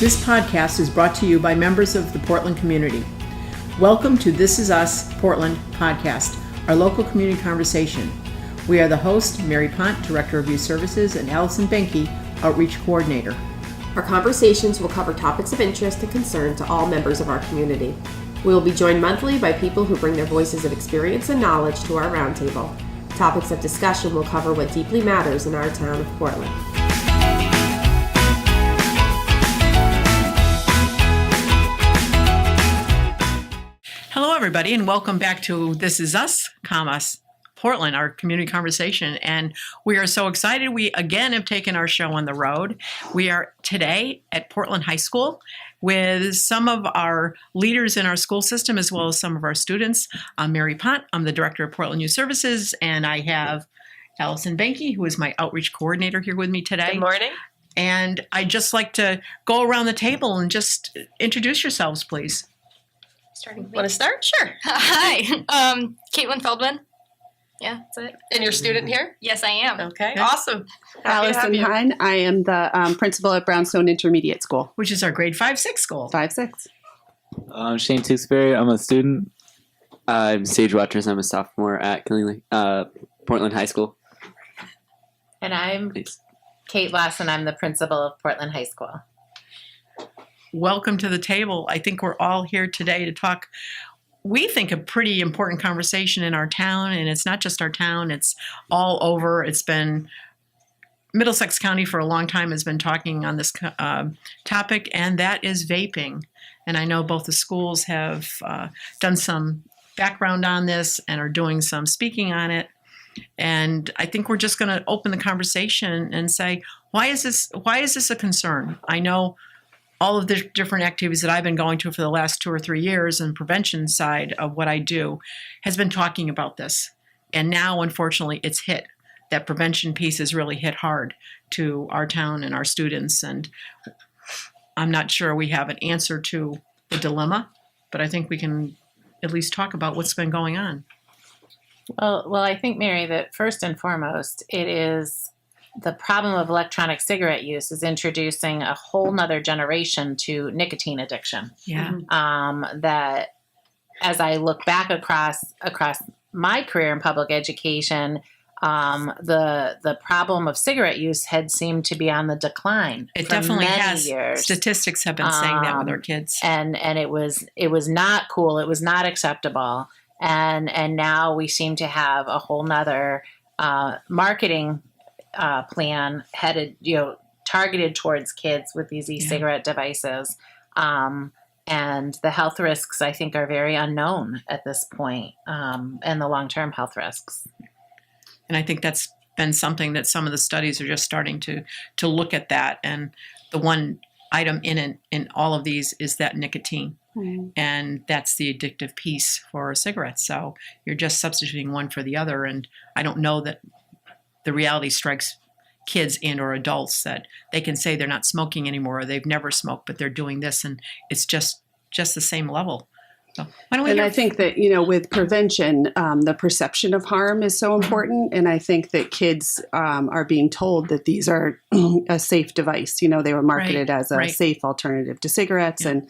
This podcast is brought to you by members of the Portland community. Welcome to This Is Us Portland podcast, our local community conversation. We are the host, Mary Pont, Director of Youth Services, and Allison Behnke, Outreach Coordinator. Our conversations will cover topics of interest and concern to all members of our community. We will be joined monthly by people who bring their voices of experience and knowledge to our roundtable. Topics of discussion will cover what deeply matters in our town of Portland. Hello, everybody, and welcome back to This Is Us, Portland, our community conversation. And we are so excited. We again have taken our show on the road. We are today at Portland High School with some of our leaders in our school system, as well as some of our students. I'm Mary Pont. I'm the Director of Portland Youth Services, and I have Allison Behnke, who is my Outreach Coordinator, here with me today. Good morning. And I'd just like to go around the table and just introduce yourselves, please. Want to start? Sure. Hi, Caitlyn Feldman. Yeah, that's it. And you're a student here? Yes, I am. Okay, Yeah. awesome. Allison, Hine. I am the principal at Brownstone Intermediate School. Which is our grade 5-6 school. 5-6. I'm Shane Tewksbury. I'm a student. I'm Sage Watrous. I'm a sophomore at Portland High School. And I'm Thanks. Kate Lawson. I'm the principal of Portland High School. Welcome to the table. I think we're all here today to talk, we think, a pretty important conversation in our town. And it's not just our town, it's all over. It's been, Middlesex County for a long time has been talking on this topic, and that is vaping. And I know both the schools have done some background on this and are doing some speaking on it. And I think we're just going to open the conversation and say, why is this a concern? I know all of the different activities that I've been going to for the last 2 or 3 years and prevention side of what I do has been talking about this. And now, unfortunately, it's hit. That prevention piece has really hit hard to our town and our students. And I'm not sure we have an answer to the dilemma, but I think we can at least talk about what's been going on. Well, I think, Mary, that first and foremost, it is the problem of electronic cigarette use is introducing a whole nother generation to nicotine addiction. Yeah. That as I look back across my career in public education, the problem of cigarette use had seemed to be on the decline. It for definitely many has. years. Statistics have been saying that with our kids. And it was not cool. It was not acceptable. And now we seem to have a whole nother marketing plan headed, targeted towards kids with these e-cigarette devices. And the health risks, I think, are very unknown at this point, and the long-term health risks. And I think that's been something that some of the studies are just starting to look at that. And the one item in all of these is that nicotine. Mm-hmm. And that's the addictive piece for cigarettes. So you're just substituting one for the other. And I don't know that the reality strikes kids and or adults that they can say they're not smoking anymore or they've never smoked, but they're doing this, and it's just the same level. So why don't we? And I think that, with prevention, the perception of harm is so important. And I think that kids are being told that these are a safe device. They were marketed as a safe alternative to cigarettes. Yeah.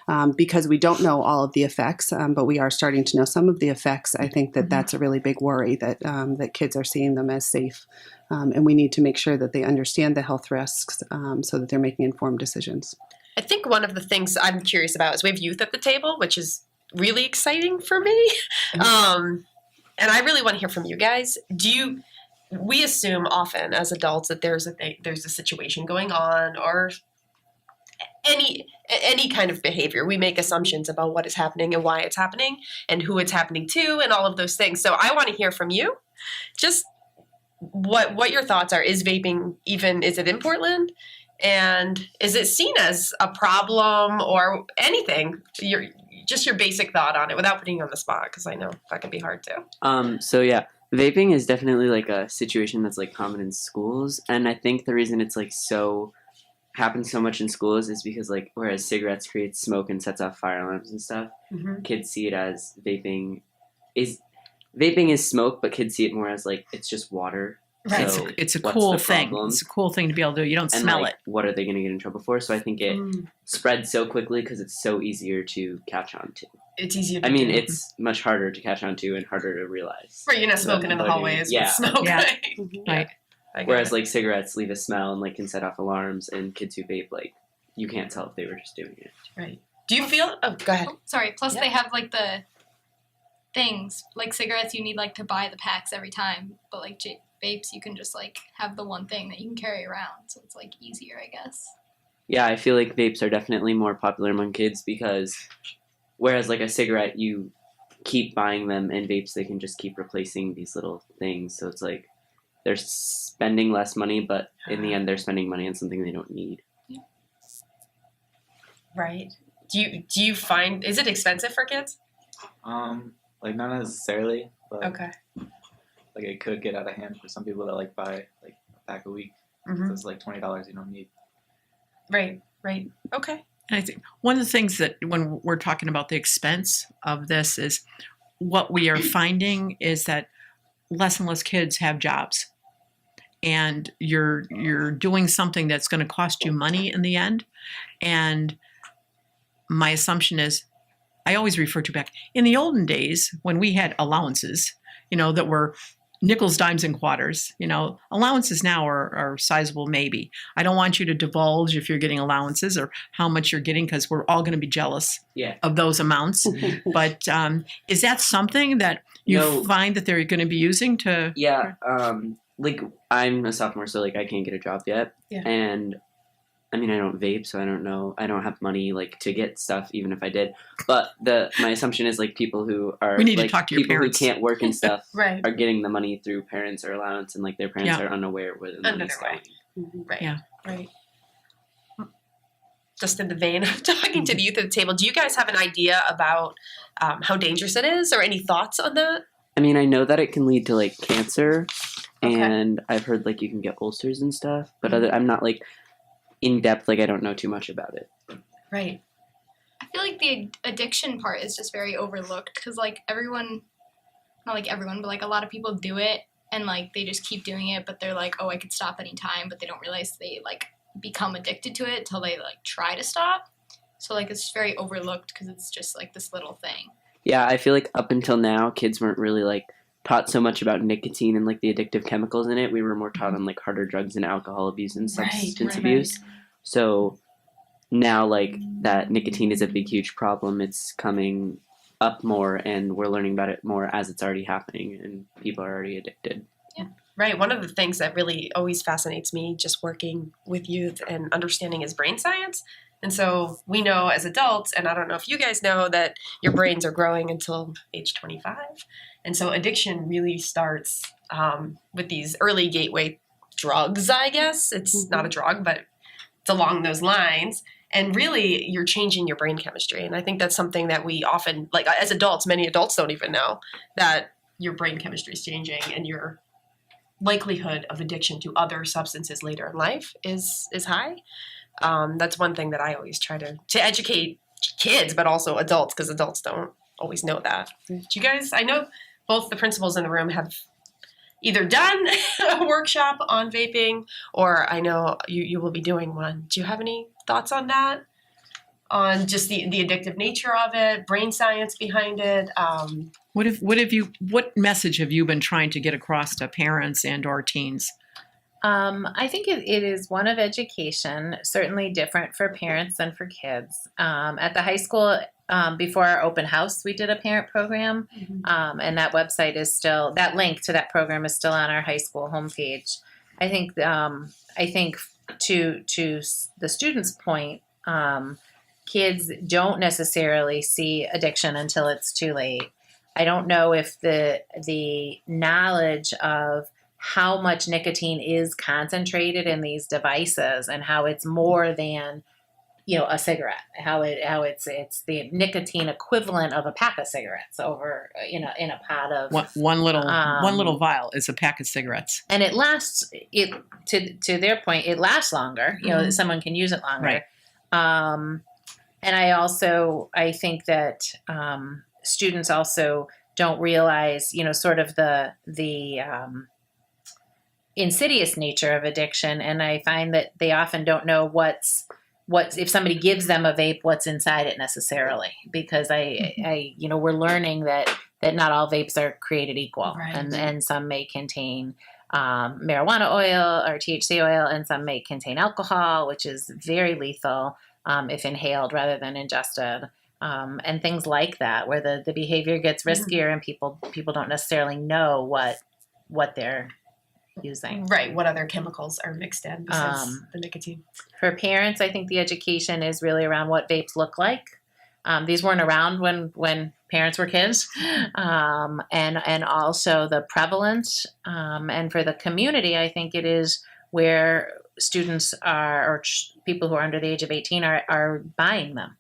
And because we don't know all of the effects, but we are starting to know some of the effects, I think that that's a really big worry that that kids are seeing them as safe. And we need to make sure that they understand the health risks so that they're making informed decisions. I think one of the things I'm curious about is we have youth at the table, which is really exciting for me. And I really want to hear from you guys. We assume often as adults that there's a situation going on or any kind of behavior. We make assumptions about what is happening and why it's happening and who it's happening to and all of those things. So I want to hear from you. Just what your thoughts are. Is vaping is it in Portland? And is it seen as a problem or anything? Your basic thought on it without putting you on the spot, because I know that can be hard too. So yeah, vaping is definitely like a situation that's like common in schools, and I think the reason it's like happens so much in schools is because like whereas cigarettes creates smoke and sets off fire alarms and stuff, kids see it as vaping is smoke, but kids see it more as like it's just water Right. So It's a what's cool the thing. problem? It's a cool thing to be able to do. You don't And smell like, it. what are they going to get in trouble for? So I think it spreads so quickly because it's so easier to catch on to. It's easier to I mean, do. it's much harder to catch on to and harder to realize. Right, you're not smoking in the But- hallways yeah. with smoke. Yeah. Right. Right. I get Whereas it. like cigarettes leave a smell and like can set off alarms, and kids who vape, like, you can't tell if they were just doing it. Right. Do you feel? Oh, go ahead. Oh, sorry. Plus, Yeah. they have like the things like cigarettes. You need like to buy the packs every time, but like vapes, you can just like have the one thing that you can carry around, so it's like easier, I guess. Yeah, I feel like vapes are definitely more popular among kids because whereas like a cigarette, you keep buying them, and vapes, they can just keep replacing these little things. So it's like they're spending less money, but in the end, they're spending money on something they don't need. Right. Do you find, is it expensive for kids? Like not necessarily, but Okay. like it could get out of hand for some people that like buy like a pack a week. Mm-hmm. So it's like $20 you don't need. Right. Right. Okay. And I think one of the things that when we're talking about the expense of this is what we are finding is that less and less kids have jobs. And you're doing something that's going to cost you money in the end. And my assumption is, I always refer to back in the olden days when we had allowances, that were nickels, dimes, and quarters. Allowances now are sizable, maybe. I don't want you to divulge if you're getting allowances or how much you're getting, because we're all going to be jealous of those amounts. But is that something that you find that they're going to be using to? Yeah, like I'm a sophomore, so like I can't get a job yet. Yeah. And I mean, I don't vape, so I don't know. I don't have money like to get stuff, even if I did. But my assumption is like people who are We need to like, talk to your people parents. who can't work and stuff Right. are getting the money through parents or allowance, and like their parents Yeah. are unaware where the money's Unaware. going. Right. Yeah. Right. Just in the vein of talking to the youth at the table, do you guys have an idea about how dangerous it is, or any thoughts on that? I mean, I know that it can lead to like cancer, Okay. and I've heard like you can get ulcers and stuff. But Mm-hmm. I'm not like in depth. Like I don't know too much about it. Right. I feel like the addiction part is just very overlooked because like everyone, not like everyone, but like a lot of people do it and like they just keep doing it, but they're like, oh, I could stop anytime, but they don't realize they like become addicted to it till they like try to stop. So like it's very overlooked because it's just like this little thing. Yeah, I feel like up until now, kids weren't really like taught so much about nicotine and like the addictive chemicals in it. We were more taught on like harder drugs and alcohol abuse and substance abuse. So now like that nicotine is a big, huge problem. It's coming up more, and we're learning about it more as it's already happening, and people are already addicted. Right. One of the things that really always fascinates me just working with youth and understanding is brain science. And so we know as adults, and I don't know if you guys know, that your brains are growing until age 25. And so addiction really starts with these early gateway drugs, I guess. It's not a drug, but it's along those lines. And really, you're changing your brain chemistry. And I think that's something that we often, like as adults, many adults don't even know that your brain chemistry is changing, and your likelihood of addiction to other substances later in life is high. That's one thing that I always try to educate kids, but also adults, because adults don't always know that. Do you guys, I know both the principals in the room have either done a workshop on vaping, or I know you will be doing one. Do you have any thoughts on that? On just the addictive nature of it, brain science behind it? What message have you been trying to get across to parents and or teens? I think it is one of education, certainly different for parents than for kids. At the high school, before our open house, we did a parent program, and that website is still, that link to that program is still on our high school homepage. I think to the student's point, kids don't necessarily see addiction until it's too late. I don't know if the knowledge of how much nicotine is concentrated in these devices and how it's more than, a cigarette, how it's the nicotine equivalent of a pack of cigarettes over, in a pot of one little vial is a pack of cigarettes. And it lasts, to their point, it lasts longer, someone can use it longer. Right. And I think that students also don't realize, sort of the insidious nature of addiction, and I find that they often don't know what's if somebody gives them a vape, what's inside it necessarily, because I we're learning that not all vapes are created equal, Right. and some may contain marijuana oil or THC oil, and some may contain alcohol, which is very lethal if inhaled rather than ingested, and things like that, where the behavior gets riskier and people don't necessarily know what they're using. Right. What other chemicals are mixed in besides the nicotine? For parents, I think the education is really around what vapes look like. These weren't around when parents were kids, and also the prevalence. And for the community, I think it is where students or people who are under the age of 18 are buying them.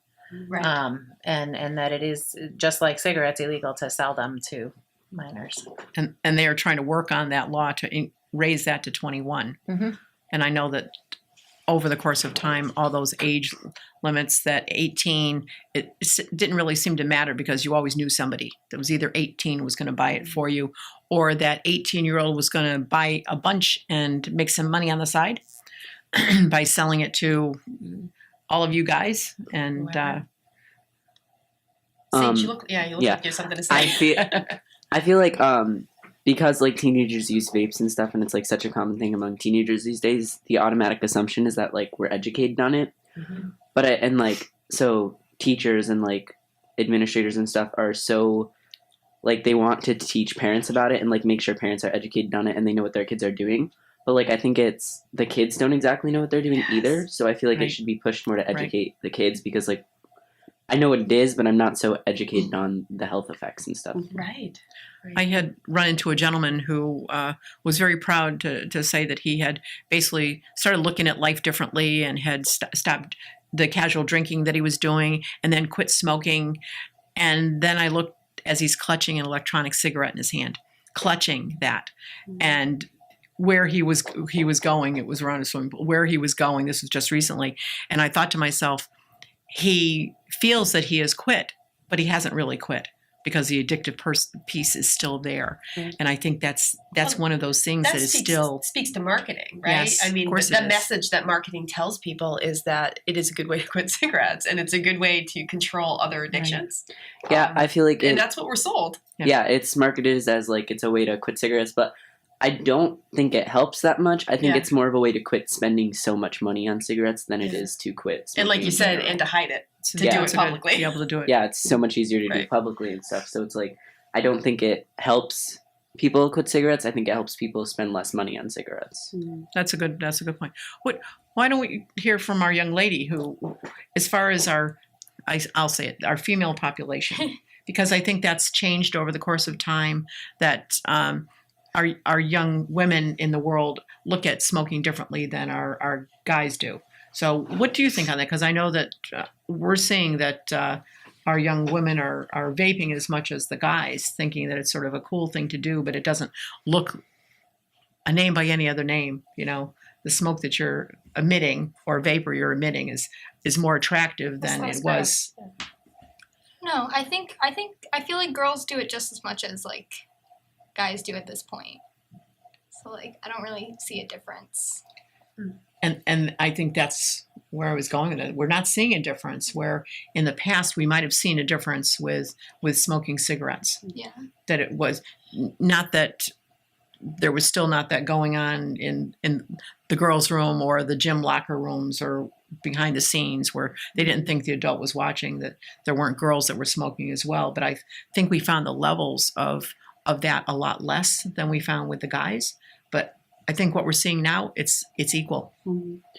Right. And that it is, just like cigarettes, illegal to sell them to minors. And they are trying to work on that law to raise that to 21. Mm-hmm. And I know that over the course of time, all those age limits, that 18, it didn't really seem to matter because you always knew somebody that was either 18 was going to buy it for you, or that 18-year-old was going to buy a bunch and make some money on the side by selling it to all of you guys. And Sage, you look like you have something to say. I feel like because like teenagers use vapes and stuff, and it's like such a common thing among teenagers these days, the automatic assumption is that like we're educated on it. Mm-hmm. But so teachers and like administrators and stuff are so like they want to teach parents about it and like make sure parents are educated on it and they know what their kids are doing. But like I think it's the kids don't exactly know what they're doing either. So I feel like it should be pushed more to educate the kids, because like I know what it is, but I'm not so educated on the health effects and stuff. Right. I had run into a gentleman who was very proud to say that he had basically started looking at life differently and had stopped the casual drinking that he was doing and then quit smoking. And then I looked as he's clutching an electronic cigarette in his hand, clutching that. And where he was going, it was around a swimming pool, where he was going, this was just recently. And I thought to myself, he feels that he has quit, but he hasn't really quit, because the addictive piece is still there. Mm. And I think that's one of those things that is still speaks to marketing, right? Yes, I mean, of course the it is. message that marketing tells people is that it is a good way to quit cigarettes, and it's a good way to control other addictions. Yeah, I feel like and that's what we're sold. Yeah, it's marketed as like it's a way to quit cigarettes, but I don't think it helps that much. I think it's more of a way to quit spending so much money on cigarettes than it is to quit smoking. And like you said, and to hide it, to do it publicly. Be able to do it. Yeah, it's so much easier to do publicly and stuff. So it's like, I don't think it helps people quit cigarettes. I think it helps people spend less money on cigarettes. That's a good point. Why don't we hear from our young lady who, as far as I'll say it, our female population, because I think that's changed over the course of time, that our young women in the world look at smoking differently than our guys do. So what do you think on that? Because I know that we're seeing that our young women are vaping as much as the guys, thinking that it's sort of a cool thing to do, but it doesn't look a name by any other name. You know, the smoke that you're emitting or vapor you're emitting is more attractive than it was. No, I feel like girls do it just as much as like guys do at this point. So like I don't really see a difference. And I think that's where I was going with it. We're not seeing a difference where in the past we might have seen a difference with smoking cigarettes. Yeah. That it was not that there was still not that going on in the girls' room or the gym locker rooms or behind the scenes where they didn't think the adult was watching, that there weren't girls that were smoking as well. But I think we found the levels of that a lot less than we found with the guys. But I think what we're seeing now, it's equal.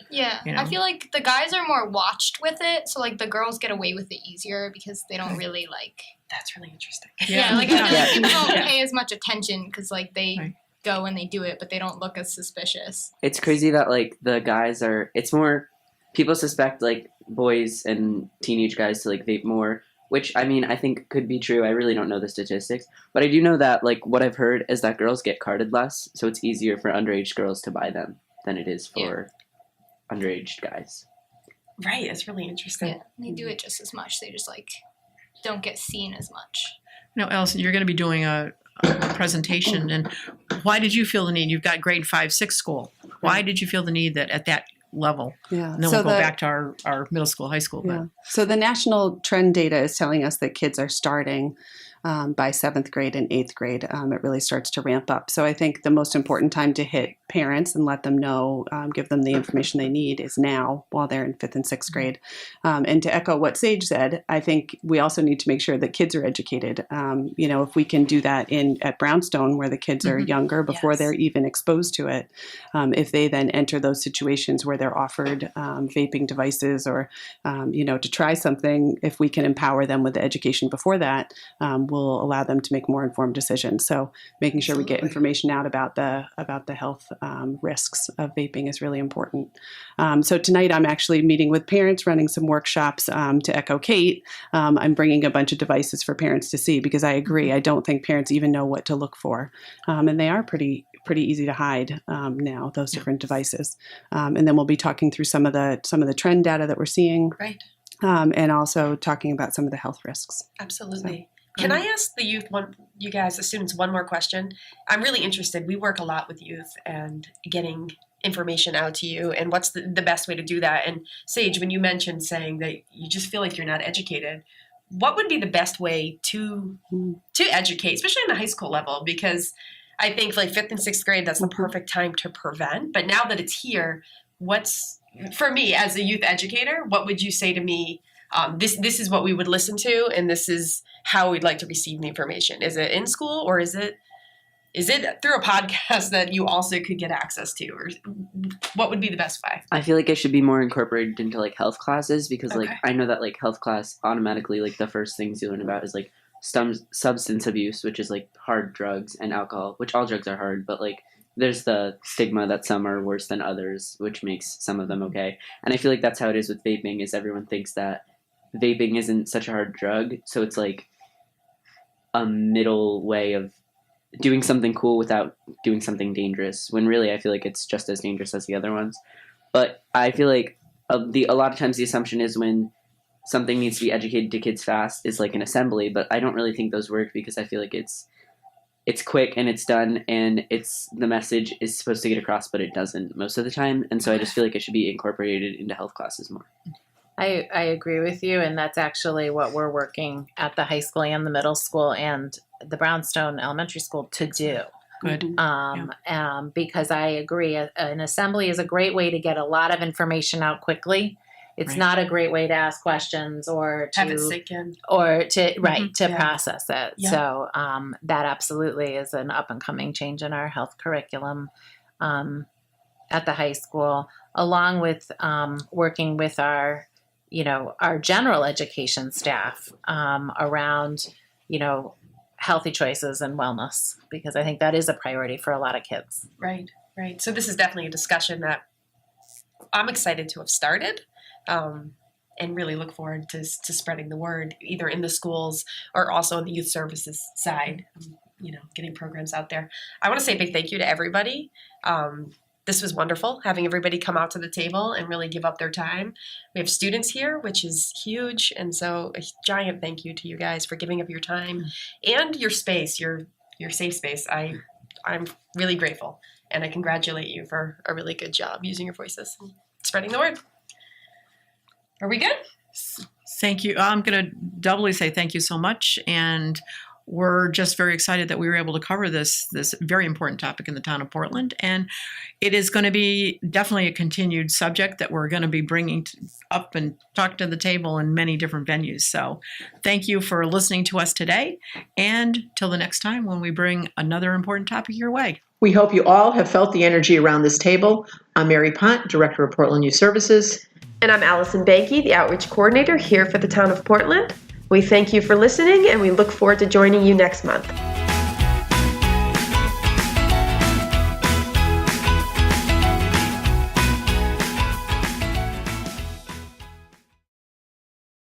Yeah, you know? I feel like the guys are more watched with it, so like the girls get away with it easier because they don't really like. That's really interesting. Yeah, like I feel like people don't pay as much attention because like they go and they do it, but they don't look as suspicious. It's crazy that like the guys are. It's more people suspect like boys and teenage guys to like vape more. Which, I mean, I think could be true. I really don't know the statistics. But I do know that, like, what I've heard is that girls get carded less. So it's easier for underage girls to buy them than it is for underage guys. Right. It's really interesting. Yeah, they do it just as much. They just, like, don't get seen as much. You know, Allison, you're going to be doing a presentation. And why did you feel the need? You've got grade 5, 6 school. Why did you feel the need that at that level? Yeah. And then we'll go back to our middle school, high school. Yeah. So the national trend data is telling us that kids are starting by 7th grade and 8th grade. It really starts to ramp up. So I think the most important time to hit parents and let them know, give them the information they need is now while they're in 5th and 6th grade. And to echo what Sage said, I think we also need to make sure that kids are educated. If we can do that at Brownstone where the kids are younger before they're even exposed to it, if they then enter those situations where they're offered vaping devices or, to try something, if we can empower them with the education before that, will allow them to make more informed decisions. So making sure we get information out about the health risks of vaping is really important. So tonight I'm actually meeting with parents, running some workshops to echo Kate. I'm bringing a bunch of devices for parents to see because I agree. I don't think parents even know what to look for, and they are pretty easy to hide now. Those different devices, and then we'll be talking through some of the trend data that we're seeing, Right. And also talking about some of the health risks. Absolutely. Can I ask the students, one more question? I'm really interested. We work a lot with youth and getting information out to you, and what's the best way to do that? And Sage, when you mentioned saying that you just feel like you're not educated, what would be the best way to educate, especially in the high school level? Because I think like 5th and 6th grade, that's the perfect time to prevent. But now that it's here, for me as a youth educator, what would you say to me? This is what we would listen to, and this is how we'd like to receive the information. Is it in school, or is it through a podcast that you also could get access to, or what would be the best way? I feel like it should be more incorporated into like health classes because like I know that like health class automatically like the first things you learn about is like substance abuse, which is like hard drugs, and alcohol, which all drugs are hard, but like there's the stigma that some are worse than others, which makes some of them okay. And I feel like that's how it is with vaping, is everyone thinks that vaping isn't such a hard drug, so it's like a middle way of doing something cool without doing something dangerous, when really I feel like it's just as dangerous as the other ones. But I feel like a lot of times the assumption is when something needs to be educated to kids fast is like an assembly, but I don't really think those work because I feel like it's quick and it's done and the message is supposed to get across, but it doesn't most of the time. And so I just feel like it should be incorporated into health classes more. I agree with you, and that's actually what we're working at the high school and the middle school and the Brownstone Elementary School to do. Good. Because I agree, an assembly is a great way to get a lot of information out quickly. It's not a great way to ask questions or to have it sink in, or to process it. Yeah. So that absolutely is an up and coming change in our health curriculum at the high school, along with working with our general education staff around, healthy choices and wellness, because I think that is a priority for a lot of kids. Right. So this is definitely a discussion that I'm excited to have started, and really look forward to spreading the word either in the schools or also on the youth services side, getting programs out there. I want to say a big thank you to everybody. This was wonderful, having everybody come out to the table and really give up their time. We have students here, which is huge. And so a giant thank you to you guys for giving up your time and your space, your safe space. I'm really grateful, and I congratulate you for a really good job using your voices and spreading the word. Are we good? Thank you. I'm going to doubly say thank you so much. And we're just very excited that we were able to cover this very important topic in the town of Portland. And it is going to be definitely a continued subject that we're going to be bringing up and talk to the table in many different venues. So thank you for listening to us today. And till the next time when we bring another important topic your way. We hope you all have felt the energy around this table. I'm Mary Pont, Director of Portland Youth Services. And I'm Allison Behnke, the Outreach Coordinator here for the town of Portland. We thank you for listening, and we look forward to joining you next month.